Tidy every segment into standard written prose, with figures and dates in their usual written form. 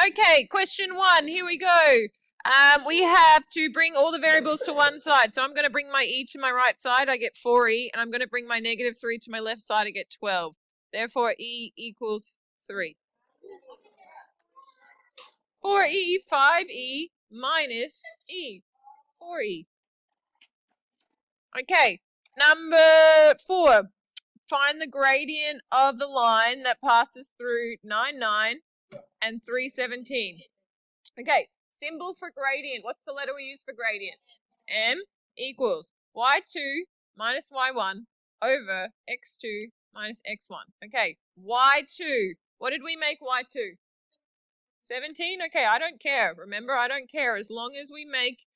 Okay, question 1. Here we go. We have to bring all the variables to one side. So I'm going to bring my e to my right side. I get 4e. And I'm going to bring my -3 to my left side. I get 12. Therefore, e equals 3. 4e, 5e minus e. 4e. Okay, number 4. Find the gradient of the line that passes through 9, 9 and 317. Okay, symbol for gradient. What's the letter we use for gradient? M equals y2 minus y1 over x2 minus x1. Okay, y2. What did we make y2? 17? Okay, I don't care. Remember, I don't care. As long as we make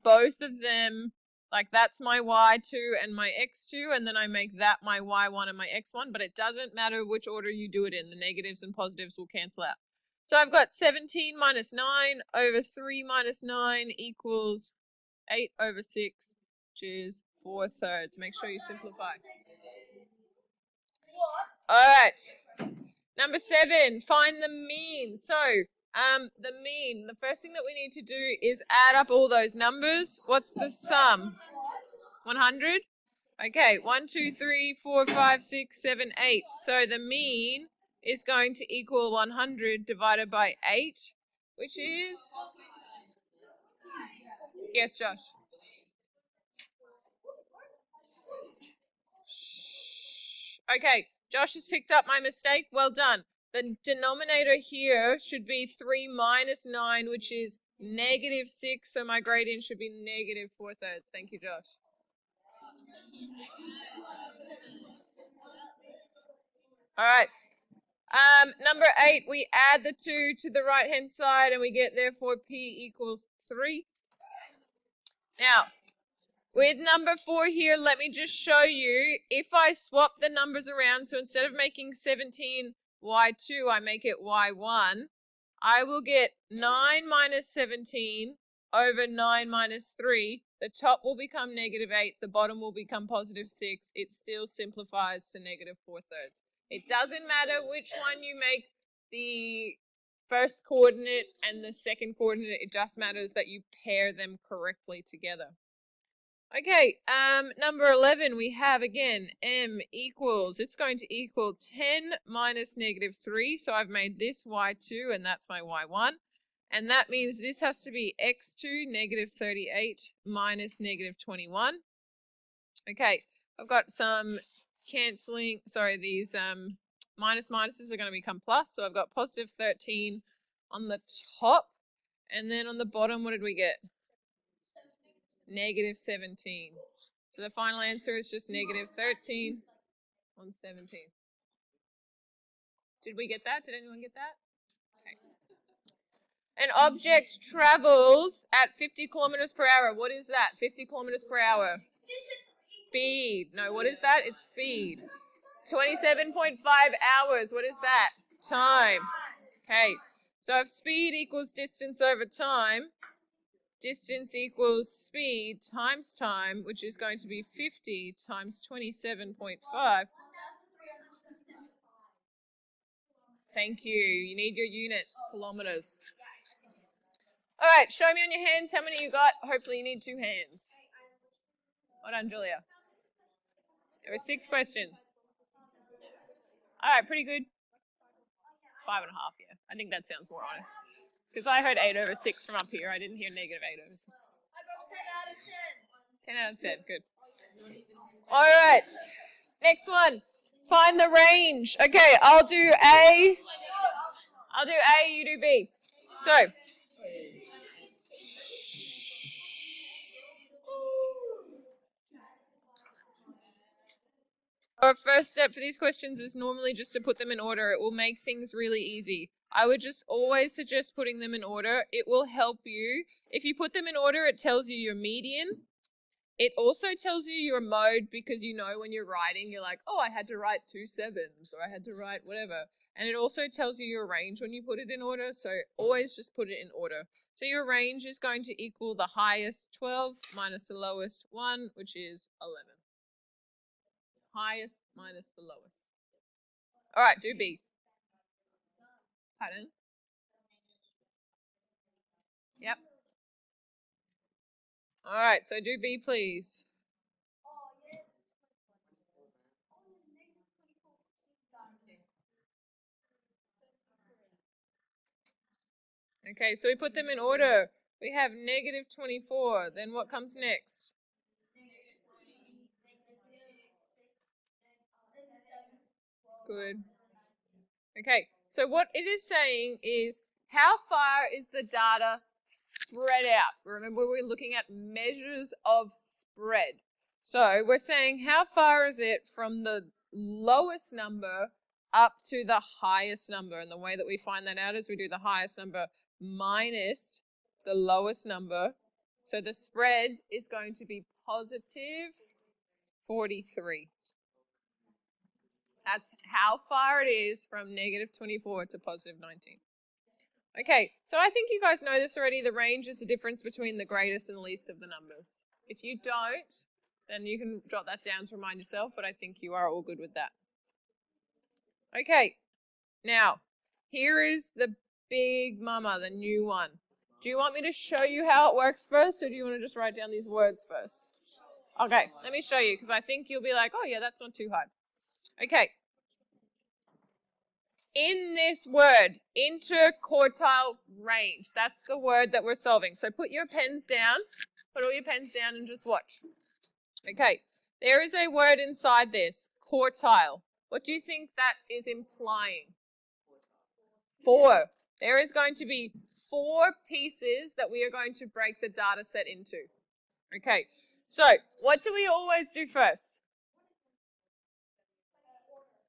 both of them, like that's my y2 and my x2, and then I make that my y1 and my x1, but it doesn't matter which order you do it in. The negatives and positives will cancel out. So I've got 17 minus 9 over 3 minus 9 equals 8 over 6, which is 4/3. Make sure you simplify. All right. Number 7, find the mean. So, the mean, the first thing that we need to do is add up all those numbers. What's the sum? 100? Okay, 1, 2, 3, 4, 5, 6, 7, 8. So the mean is going to equal 100 divided by 8, which is... Yes, Josh. Okay, Josh has picked up my mistake. Well done. The denominator here should be 3 minus 9, which is -6. So my gradient should be -4/3. Thank you, Josh. All right. Number 8, we add the 2 to the right-hand side, and we get, therefore, p equals 3. Now, with number 4 here, let me just show you, if I swap the numbers around, so instead of making 17y2, I make it y1, I will get 9 minus 17 over 9 minus 3. The top will become -8, the bottom will become +6. It still simplifies to -4/3. It doesn't matter which one you make the first coordinate and the second coordinate, it just matters that you pair them correctly together. Okay, number 11, we have again, m equals, it's going to equal 10 minus -3. So I've made this y2 and that's my y1. And that means this has to be x2, -38 minus -21. Okay, I've got some cancelling, sorry, these minuses are going to become plus. So I've got +13 on the top. And then on the bottom, what did we get? -17. So the final answer is just -13 on 17. Did we get that? Did anyone get that? Okay. An object travels at 50 kilometers per hour. What is that? 50 kilometers per hour. Speed. No, what is that? It's speed. 27.5 hours. What is that? Time. Okay. So if speed equals distance over time, distance equals speed times time, which is going to be 50 times 27.5. Thank you. You need your units, kilometers. All right, show me on your hands how many you got. Hopefully you need 2 hands. Well done, Julia. There were 6 questions. All right, pretty good. 5.5, yeah. I think that sounds more honest. Because I heard 8 over 6 from up here. I didn't hear -8 over 6. I got 10 out of 10. 10 out of 10, good. All right, next one. Find the range. Okay, I'll do A. You do B. So, our first step for these questions is normally just to put them in order. It will make things really easy. I would just always suggest putting them in order. It will help you. If you put them in order, it tells you your median. It also tells you your mode, because you know when you're writing, you're like, oh, I had to write 2 7s, or I had to write whatever. And it also tells you your range when you put it in order, so always just put it in order. So your range is going to equal the highest 12 minus the lowest 1, which is 11. Highest minus the lowest. All right, do B. Pardon? Yep. All right, so do B, please. Okay, so we put them in order. We have negative 24. Then what comes next? Good. Okay, so what it is saying is how far is the data spread out? Remember, we're looking at measures of spread. So we're saying how far is it from the lowest number up to the highest number? And the way that we find that out is we do the highest number minus the lowest number. So the spread is going to be positive 43. That's how far it is from negative 24 to positive 19. Okay, so I think you guys know this already. The range is the difference between the greatest and least of the numbers. If you don't, then you can jot that down to remind yourself, but I think you are all good with that. Okay, now, here is the big mama, the new one. Do you want me to show you how it works first, or do you want to just write down these words first? Okay, let me show you, because I think you'll be like, oh yeah, that's not too hard. Okay. In this word, interquartile range, that's the word that we're solving. So put your pens down, put all your pens down and just watch. Okay, there is a word inside this, quartile. What do you think that is implying? 4. There is going to be 4 pieces that we are going to break the data set into. Okay, so what do we always do first?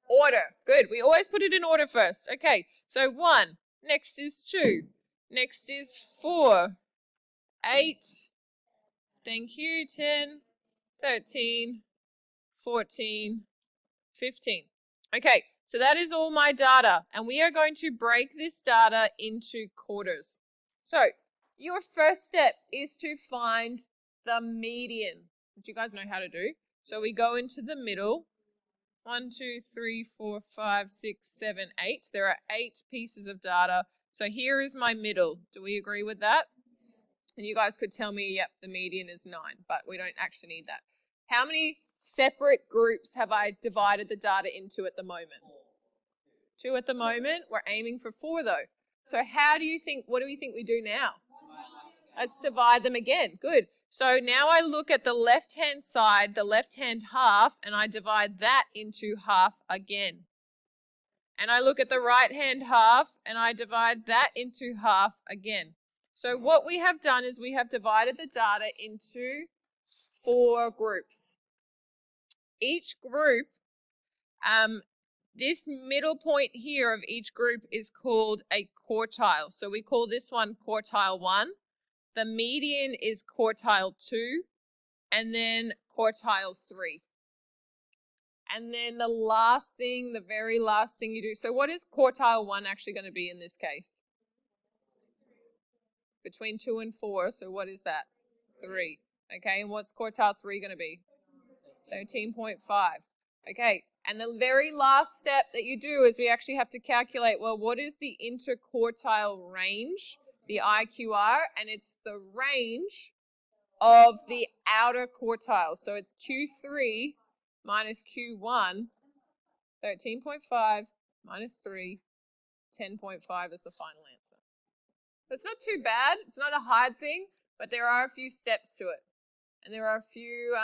Order. Good. We always put it in order first. Okay, so 1. Next is 2. Next is 4. 8. Thank you. 10. 13. 14. 15. Okay, so that is all my data. And we are going to break this data into quarters. So your first step is to find the median, which you guys know how to do. So we go into the middle. 1, 2, 3, 4, 5, 6, 7, 8. There are 8 pieces of data. So here is my middle. Do we agree with that? And you guys could tell me, yep, the median is 9, but we don't actually need that. How many separate groups have I divided the data into at the moment? 2 at the moment. We're aiming for 4 though. So what do we think we do now? Let's divide them again. Good. So now I look at the left-hand side, the left-hand half, and I divide that into half again. And I look at the right-hand half, and I divide that into half again. So what we have done is we have divided the data into 4 groups. Each group, this middle point here of each group is called a quartile. So we call this one quartile 1. The median is quartile 2, and then quartile 3. And then the last thing, the very last thing you do. So what is quartile 1 actually going to be in this case? Between 2 and 4. So what is that? 3. Okay, and what's quartile 3 going to be? 13.5. Okay, and the very last step that you do is we actually have to calculate, well, what is the interquartile range? The IQR, and it's the range of the outer quartile. So it's Q3 minus Q1, 13.5 minus 3, 10.5 is the final answer. It's not too bad. It's not a hard thing, but there are a few steps to it. And there are a few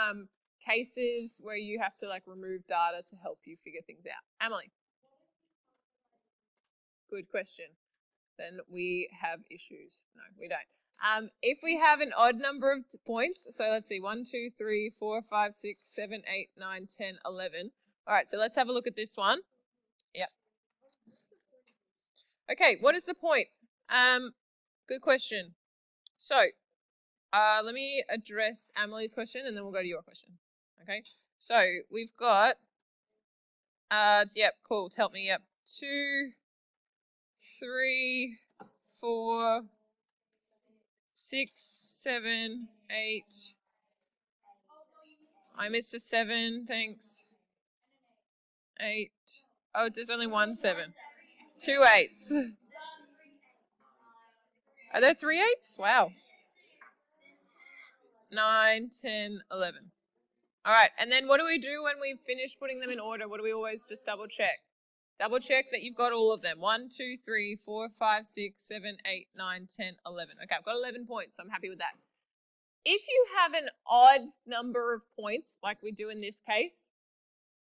cases where you have to remove data to help you figure things out. Emily? Good question. Then we have issues. No, we don't. If we have an odd number of points, so let's see, 1, 2, 3, 4, 5, 6, 7, 8, 9, 10, 11. All right, so let's have a look at this one. Yep. Okay, what is the point? Good question. So let me address Emily's question and then we'll go to your question. Okay, so we've got, yep, cool, help me, yep, 2, 3, 4, 6, 7, 8. I missed a 7, thanks. 8. Oh, there's only one 7. 2 8s. Are there 3/8? Wow. 9, 10, 11. All right, and then what do we do when we finish putting them in order? What do we always just double check? Double check that you've got all of them. 1, 2, 3, 4, 5, 6, 7, 8, 9, 10, 11. Okay, I've got 11 points. I'm happy with that. If you have an odd number of points, like we do in this case,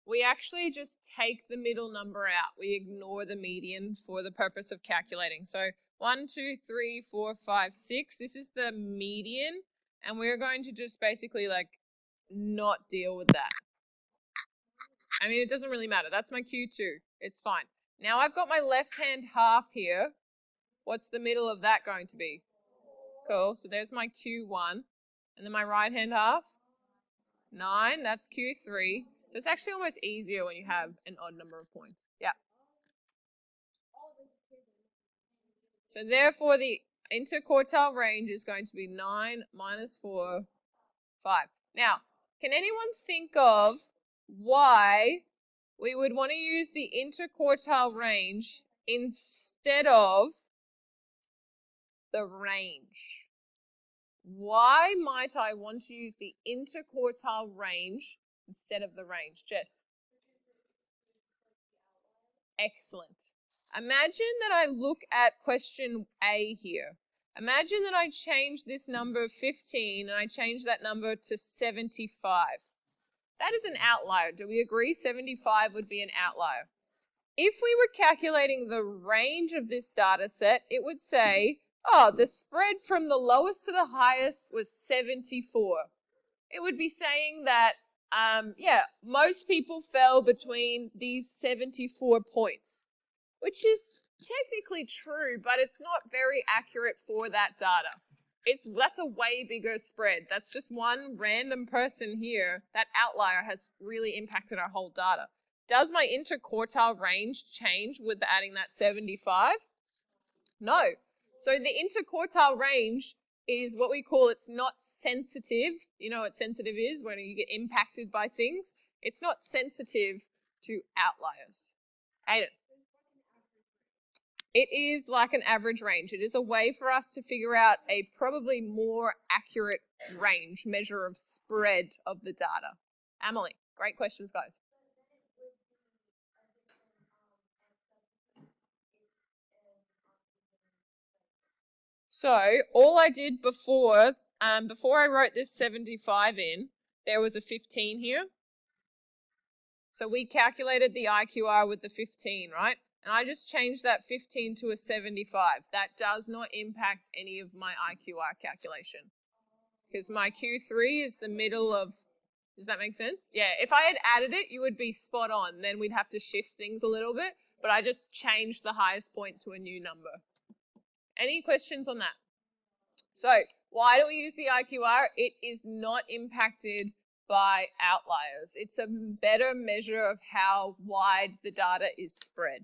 we actually just take the middle number out. We ignore the median for the purpose of calculating. So 1, 2, 3, 4, 5, 6. This is the median, and we're going to just basically like not deal with that. I mean, it doesn't really matter. That's my Q2. It's fine. Now I've got my left-hand half here. What's the middle of that going to be? Cool. So there's my Q1. And then my right-hand half, 9. That's Q3. So it's actually almost easier when you have an odd number of points. Yeah. So therefore, the interquartile range is going to be 9 minus 4, 5. Now, can anyone think of why we would want to use the interquartile range instead of the range? Why might I want to use the interquartile range instead of the range? Jess? Excellent. Imagine that I look at question A here. Imagine that I change this number 15 and I change that number to 75. That is an outlier. Do we agree? 75 would be an outlier. If we were calculating the range of this data set, it would say, oh, the spread from the lowest to the highest was 74. It would be saying that, most people fell between these 74 points, which is technically true, but it's not very accurate for that data. That's a way bigger spread. That's just one random person here. That outlier has really impacted our whole data. Does my interquartile range change with adding that 75? No. So the interquartile range is what we call, it's not sensitive. You know what sensitive is when you get impacted by things? It's not sensitive to outliers. Aiden. It is like an average range. It is a way for us to figure out a probably more accurate range, measure of spread of the data. Emily, great questions, guys. So all I did before I wrote this 75 in, there was a 15 here. So we calculated the IQR with the 15, right? And I just changed that 15 to a 75. That does not impact any of my IQR calculation. Because my Q3 is the middle of, does that make sense? Yeah, if I had added it, you would be spot on. Then we'd have to shift things a little bit. But I just changed the highest point to a new number. Any questions on that? So why do we use the IQR? It is not impacted by outliers. It's a better measure of how wide the data is spread.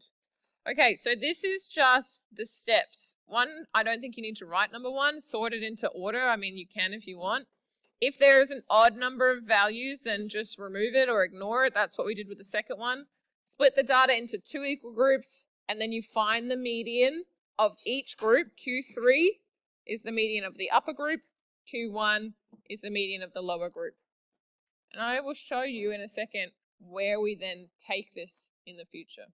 Okay, so this is just the steps. One, I don't think you need to write number 1, sort it into order. I mean, you can if you want. If there is an odd number of values, then just remove it or ignore it. That's what we did with the second one. Split the data into 2 equal groups, and then you find the median of each group. Q3 is the median of the upper group. Q1 is the median of the lower group. And I will show you in a second where we then take this in the future.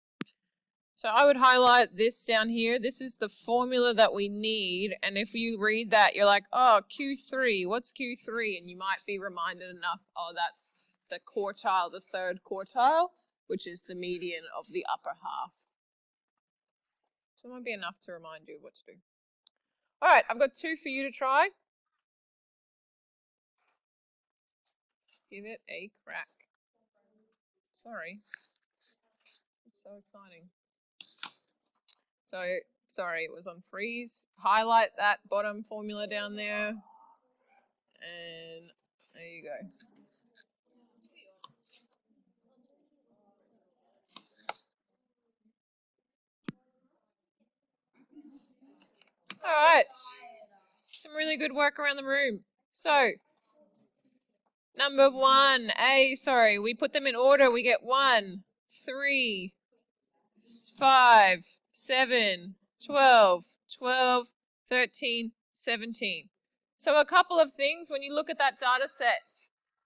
So I would highlight this down here. This is the formula that we need. And if you read that, you're like, oh, Q3, what's Q3? And you might be reminded enough, oh, that's the quartile, the third quartile, which is the median of the upper half. So it might be enough to remind you what to do. All right, I've got 2 for you to try. Give it a crack. Sorry. It's so exciting. So, sorry, it was on freeze. Highlight that bottom formula down there. And there you go. All right. Some really good work around the room. So, number 1, we put them in order. We get 1, 3, 5, 7, 12, 12, 13, 17. So a couple of things when you look at that data set.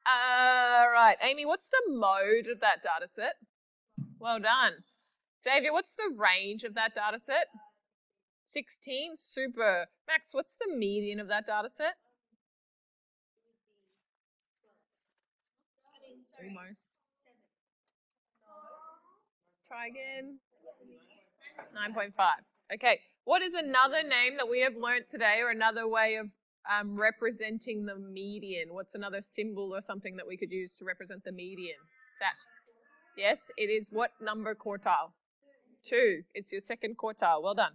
Right, Amy, what's the mode of that data set? Well done. Xavier, what's the range of that data set? 16, super. Max, what's the median of that data set? Almost. Try again. 9.5. Okay, what is another name that we have learnt today, or another way of representing the median? What's another symbol or something that we could use to represent the median? That, yes, it is what number quartile? 2. It's your second quartile. Well done.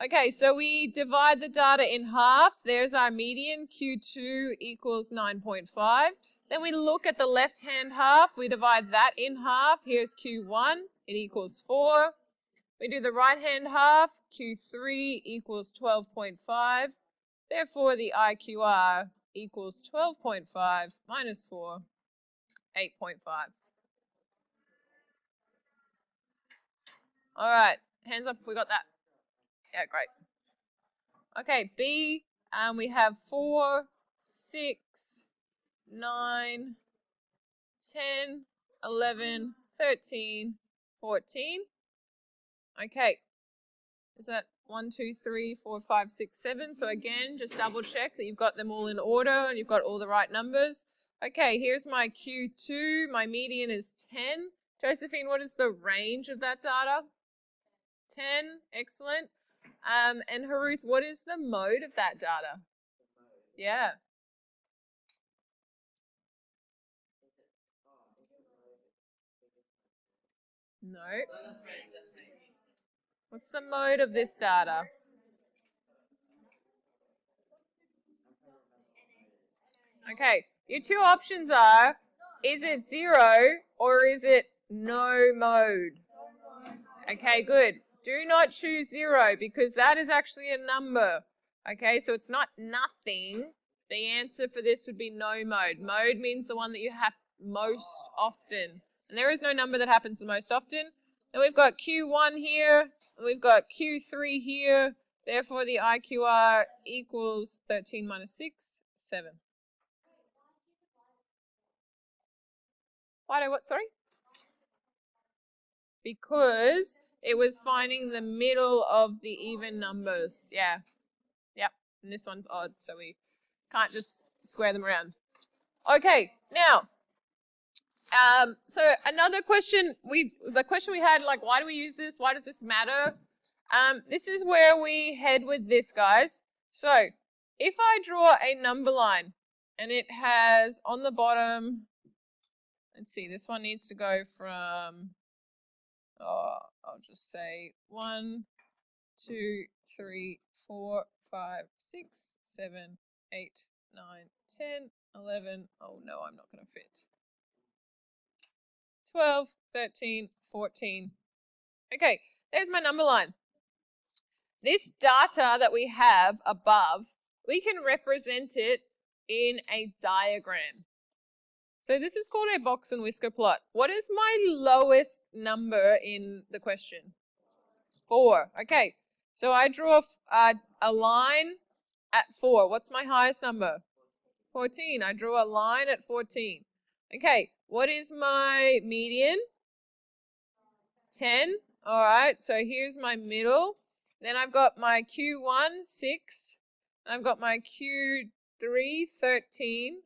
Okay, so we divide the data in half. There's our median, Q2 equals 9.5. Then we look at the left-hand half. We divide that in half. Here's Q1. It equals 4. We do the right-hand half. Q3 equals 12.5. Therefore, the IQR equals 12.5 minus 4, 8.5. All right, hands up if we got that. Yeah, great. Okay, B, we have 4, 6, 9, 10, 11, 13, 14. Okay, is that 1, 2, 3, 4, 5, 6, 7? So again, just double check that you've got them all in order and you've got all the right numbers. Okay, here's my Q2. My median is 10. Josephine, what is the range of that data? 10. Excellent. And Haruth, what is the mode of that data? Yeah. No. What's the mode of this data? Okay, your two options are, is it 0 or is it no mode? Okay, good. Do not choose 0 because that is actually a number. Okay, so it's not nothing. The answer for this would be no mode. Mode means the one that you have most often. And there is no number that happens the most often. And we've got Q1 here, and we've got Q3 here. Therefore, the IQR equals 13 minus 6, 7. Why do what, sorry? Because it was finding the middle of the even numbers. Yeah. Yep. And this one's odd, so we can't just square them around. Okay, now, so another question, the question we had, like, why do we use this? Why does this matter? This is where we head with this, guys. So if I draw a number line and it has on the bottom, let's see, this one needs to go from, I'll just say 1, 2, 3, 4, 5, 6, 7, 8, 9, 10, 11. Oh no, I'm not going to fit. 12, 13, 14. Okay, there's my number line. This data that we have above, we can represent it in a diagram. So this is called a box and whisker plot. What is my lowest number in the question? 4. Okay, so I draw a line at 4. What's my highest number? 14. I draw a line at 14. Okay, what is my median? 10. All right, so here's my middle. Then I've got my Q1, 6. And I've got my Q3, 13.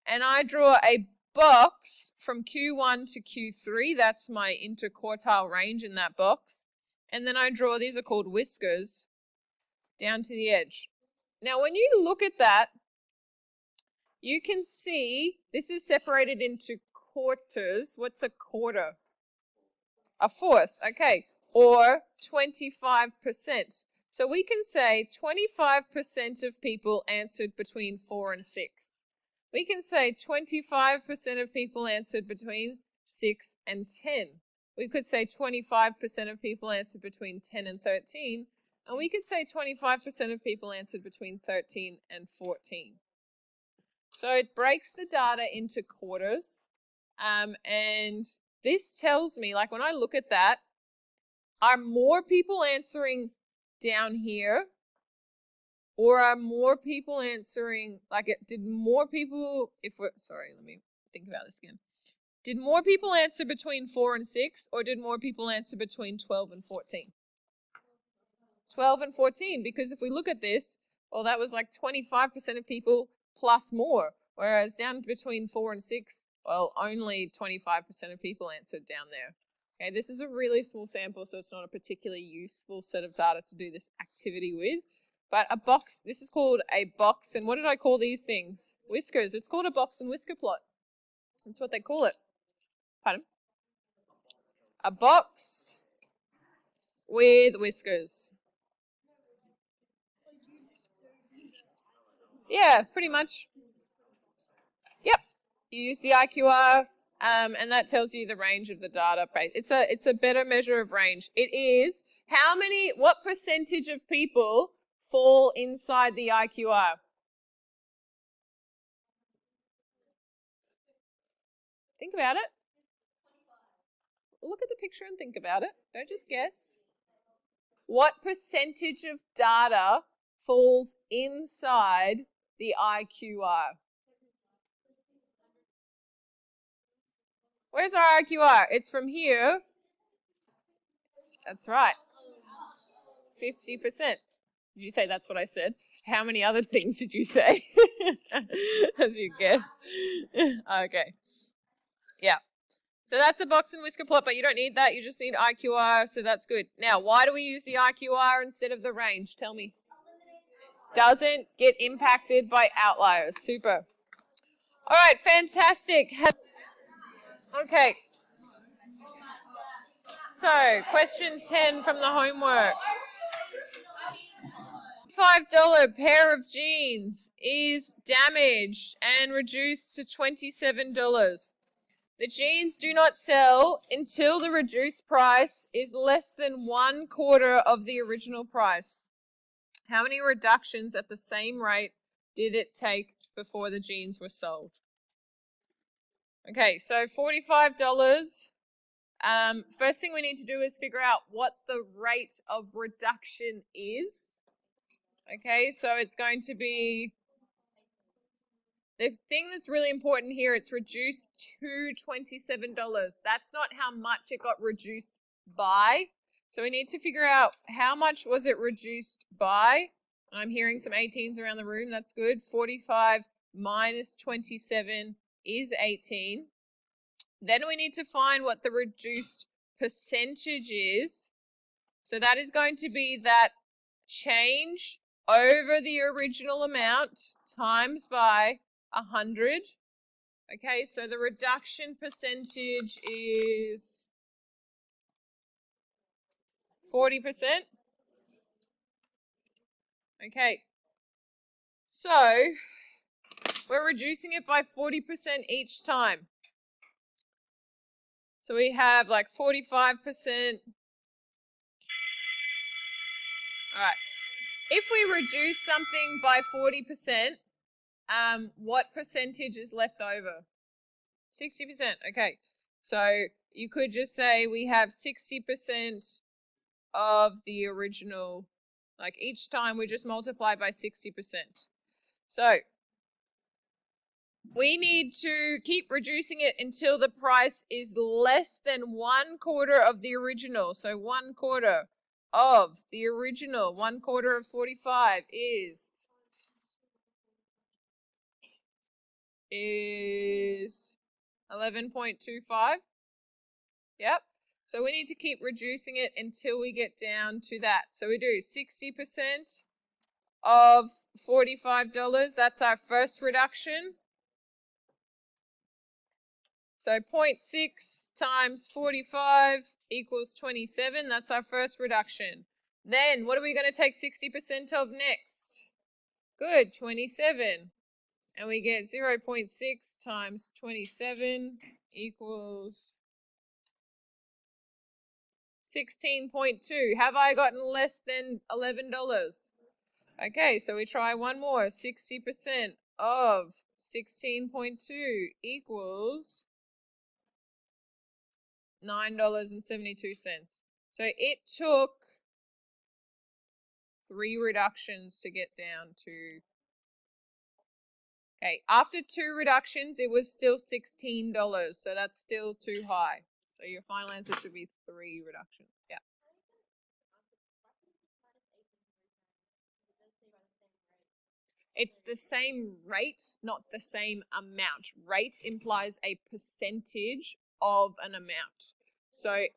And I draw a box from Q1 to Q3. That's my interquartile range in that box. And then I draw, these are called whiskers, down to the edge. Now, when you look at that, you can see this is separated into quarters. What's a quarter? A fourth, okay, or 25%. So we can say 25% of people answered between 4 and 6. We can say 25% of people answered between 6 and 10. We could say 25% of people answered between 10 and 13. And we could say 25% of people answered between 13 and 14. So it breaks the data into quarters. And this tells me, like when I look at that, are more people answering down here Or are more people answering, like, did more people, sorry, let me think about this again. Did more people answer between 4 and 6, or did more people answer between 12 and 14? 12 and 14, because if we look at this, well, that was like 25% of people plus more, whereas down between 4 and 6, well, only 25% of people answered down there. Okay, this is a really small sample, so it's not a particularly useful set of data to do this activity with. But a box, this is called a box, and what did I call these things? Whiskers. It's called a box and whisker plot. That's what they call it. Pardon? A box with whiskers. Yeah, pretty much. Yep. You use the IQR, and that tells you the range of the data. It's a better measure of range. It is what percentage of people fall inside the IQR? Think about it. Look at the picture and think about it. Don't just guess. What percentage of data falls inside the IQR? Where's our IQR? It's from here. That's right. 50%. Did you say that's what I said? How many other things did you say? As you guess. Okay. Yeah. So that's a box and whisker plot, but you don't need that. You just need IQR, so that's good. Now, why do we use the IQR instead of the range? Tell me. Doesn't get impacted by outliers. Super. All right, fantastic. Okay. So, question 10 from the homework. $5 pair of jeans is damaged and reduced to $27. The jeans do not sell until the reduced price is less than 1/4 of the original price. How many reductions at the same rate did it take before the jeans were sold? Okay, so $45. First thing we need to do is figure out what the rate of reduction is. Okay, so it's going to be, the thing that's really important here, it's reduced to $27. That's not how much it got reduced by. So we need to figure out how much was it reduced by. I'm hearing some 18s around the room. That's good. 45 minus 27 is 18. Then we need to find what the reduced percentage is. So that is going to be that change over the original amount times by 100. Okay, so the reduction percentage is 40%. Okay, so we're reducing it by 40% each time. So we have like 45%. All right. If we reduce something by 40%, what percentage is left over? 60%. Okay. So you could just say we have 60% of the original, like each time we just multiply by 60%. So we need to keep reducing it until the price is less than 1/4 of the original. So 1/4 of the original, 1/4 of 45 is 11.25. Yep. So we need to keep reducing it until we get down to that. So we do 60% of $45. That's our first reduction. So 0.6 times 45 equals 27. That's our first reduction. Then what are we going to take 60% of next? Good, 27. And we get 0.6 times 27 equals 16.2. Have I gotten less than $11? Okay, so we try one more. 60% of 16.2 equals $9.72. So it took 3 reductions to get down to... Okay, after 2 reductions, it was still $16, so that's still too high. So your final answer should be 3 reductions. Yeah. It's the same rate, not the same amount. Rate implies a percentage of an amount. So,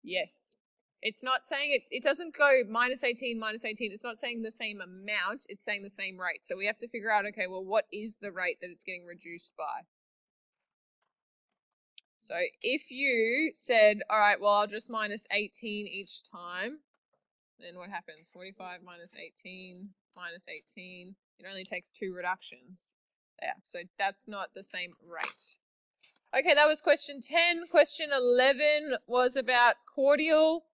yes. It's not saying it doesn't go minus 18, minus 18. It's not saying the same amount. It's saying the same rate. So we have to figure out, okay, well, what is the rate that it's getting reduced by? So if you said, all right, well, I'll just minus 18 each time, then what happens? 45 minus 18 minus 18. It only takes 2 reductions. Yeah, so that's not the same rate. Okay, that was question 10. Question 11 was about cordial.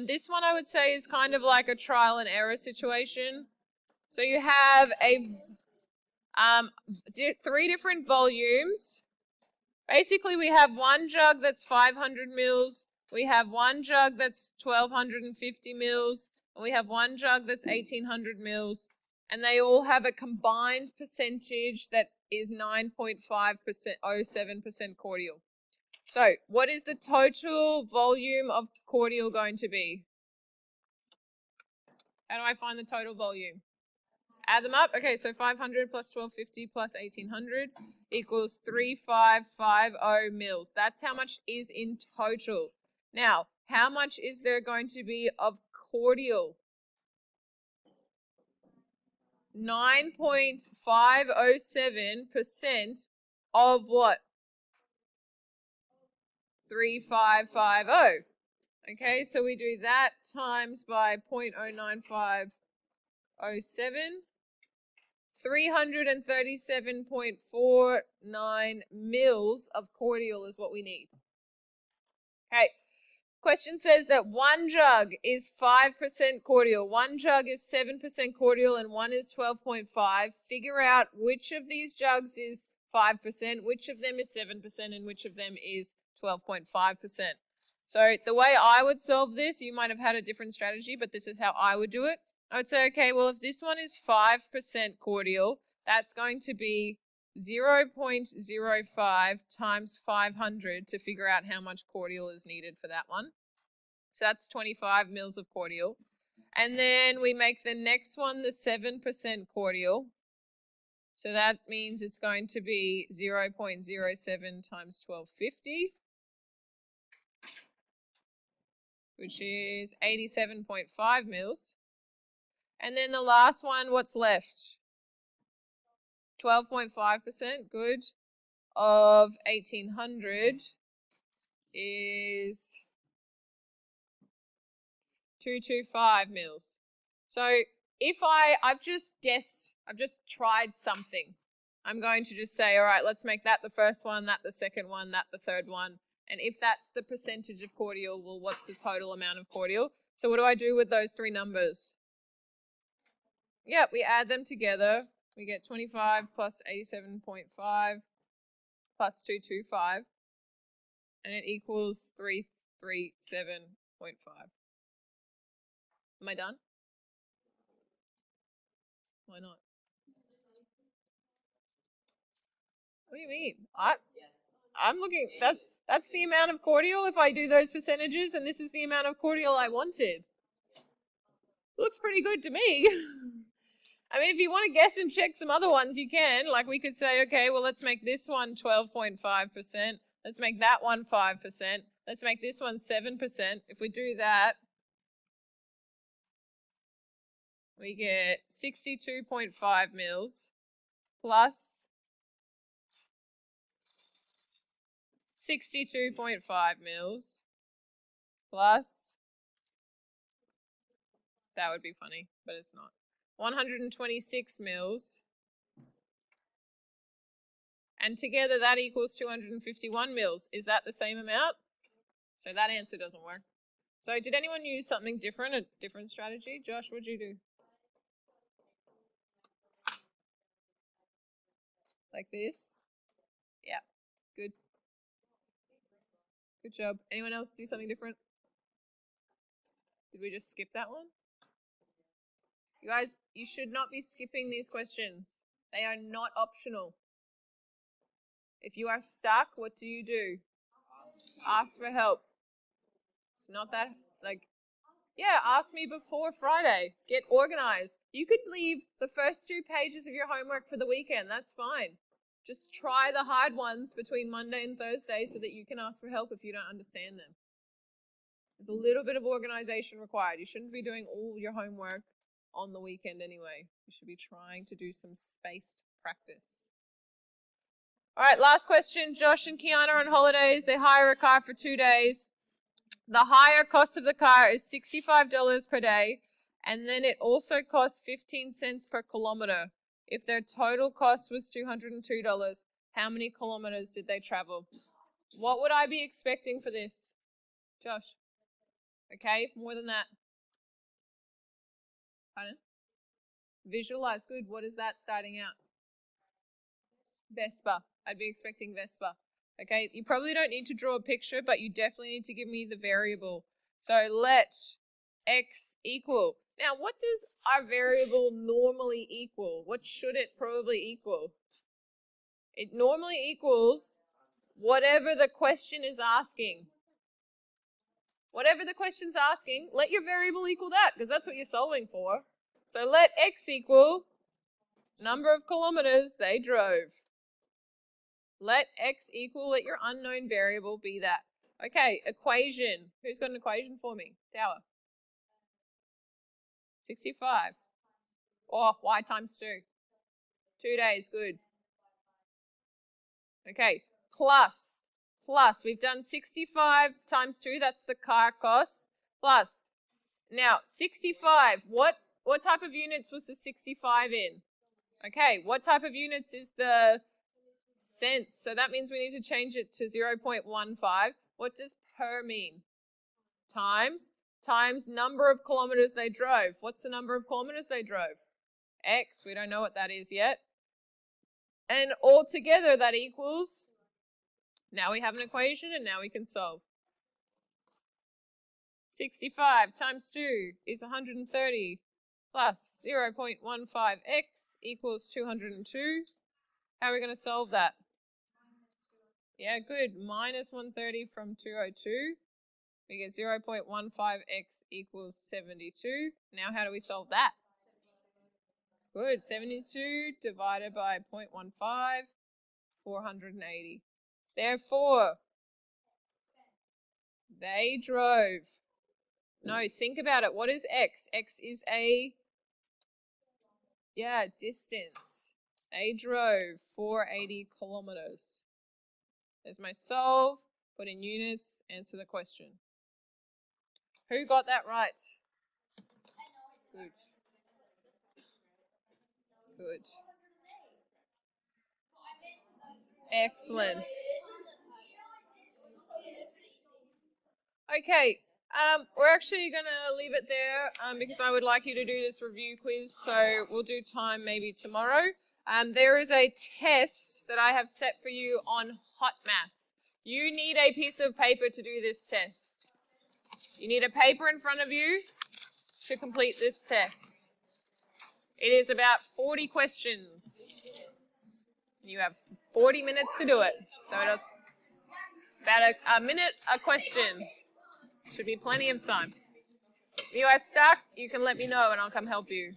This one I would say is kind of like a trial and error situation. So you have 3 different volumes. Basically, we have one jug that's 500 mils. We have one jug that's 1250 mils. And we have one jug that's 1800 mils. And they all have a combined percentage that is 9.507% cordial. So what is the total volume of cordial going to be? How do I find the total volume? Add them up. Okay, so 500 plus 1250 plus 1800 equals 3550 mils. That's how much is in total. Now, how much is there going to be of cordial? 9.507% of what? 3550. Okay, so we do that times by 0.09507. 337.49 mils of cordial is what we need. Okay, question says that one jug is 5% cordial, one jug is 7% cordial, and one is 12.5. Figure out which of these jugs is 5%, which of them is 7%, and which of them is 12.5%. So the way I would solve this, you might have had a different strategy, but this is how I would do it. I would say, okay, well, if this one is 5% cordial, that's going to be 0.05 times 500 to figure out how much cordial is needed for that one. So that's 25 mils of cordial. And then we make the next one the 7% cordial. So that means it's going to be 0.07 times 1250. Which is 87.5 mils. And then the last one, what's left? 12.5%, good, of 1800 is 225 mils. So if I've just guessed, I've just tried something, I'm going to just say, all right, let's make that the first one, that the second one, that the third one. And if that's the percentage of cordial, well, what's the total amount of cordial? So what do I do with those 3 numbers? Yep, we add them together. We get 25 plus 87.5 plus 225. And it equals 337.5. Am I done? Why not? What do you mean? I'm looking, that's the amount of cordial if I do those percentages, and this is the amount of cordial I wanted. Looks pretty good to me. I mean, if you want to guess and check some other ones, you can. Like we could say, okay, well, let's make this one 12.5%. Let's make that one 5%. Let's make this one 7%. If we do that, we get 62.5 mils plus 62.5 mils plus, that would be funny, but it's not, 126 mils. And together that equals 251 mils. Is that the same amount? So that answer doesn't work. So did anyone use something different, a different strategy? Josh, what'd you do? Like this? Yeah, good. Good job. Anyone else do something different? Did we just skip that one? You guys, you should not be skipping these questions. They are not optional. If you are stuck, what do? Ask for help. It's not that, like, yeah, ask me before Friday. Get organized. You could leave the first 2 pages of your homework for the weekend. That's fine. Just try the hard ones between Monday and Thursday so that you can ask for help if you don't understand them. There's a little bit of organization required. You shouldn't be doing all your homework on the weekend anyway. You should be trying to do some spaced practice. All right, last question. Josh and Kiana are on holidays. They hire a car for 2 days. The higher cost of the car is $65 per day, and then it also costs 15 cents per kilometer. If their total cost was $202, how many kilometers did they travel? What would I be expecting for this? Josh? Okay, more than that. Pardon? Visualize. Good. What is that starting out? Vespa. I'd be expecting Vespa. Okay, you probably don't need to draw a picture, but you definitely need to give me the variable. So let x equal. Now, what does our variable normally equal? What should it probably equal? It normally equals whatever the question is asking. Whatever the question's asking, let your variable equal that, because that's what you're solving for. So let x equal number of kilometers they drove. Let x equal, let your unknown variable be that. Okay, equation. Who's got an equation for me? Tower. 65. Oh, y times 2. 2 days, good. Okay, plus. We've done 65 times 2, that's the car cost. Plus, now 65, what type of units was the 65 in? Okay, what type of units is the cents? So that means we need to change it to 0.15. What does per mean? Times number of kilometers they drove. What's the number of kilometers they drove? X, we don't know what that is yet. And altogether that equals, now we have an equation and now we can solve. 65 times 2 is 130 plus 0.15x equals 202. How are we going to solve that? Yeah, good. Minus 130 from 202. We get 0.15x equals 72. Now how do we solve that? Good. 72 divided by 0.15, 480. Therefore, they drove. No, think about it. What is x? X is a, distance. They drove 480 kilometers. There's my solve. Put in units, answer the question. Who got that right? Good. Good. Excellent. Okay, we're actually going to leave it there because I would like you to do this review quiz, so we'll do time maybe tomorrow. There is a test that I have set for you on hot maths. You need a piece of paper to do this test. You need a paper in front of you to complete this test. It is about 40 questions. You have 40 minutes to do it. So it'll about a minute a question. Should be plenty of time. If you are stuck, you can let me know and I'll come help you.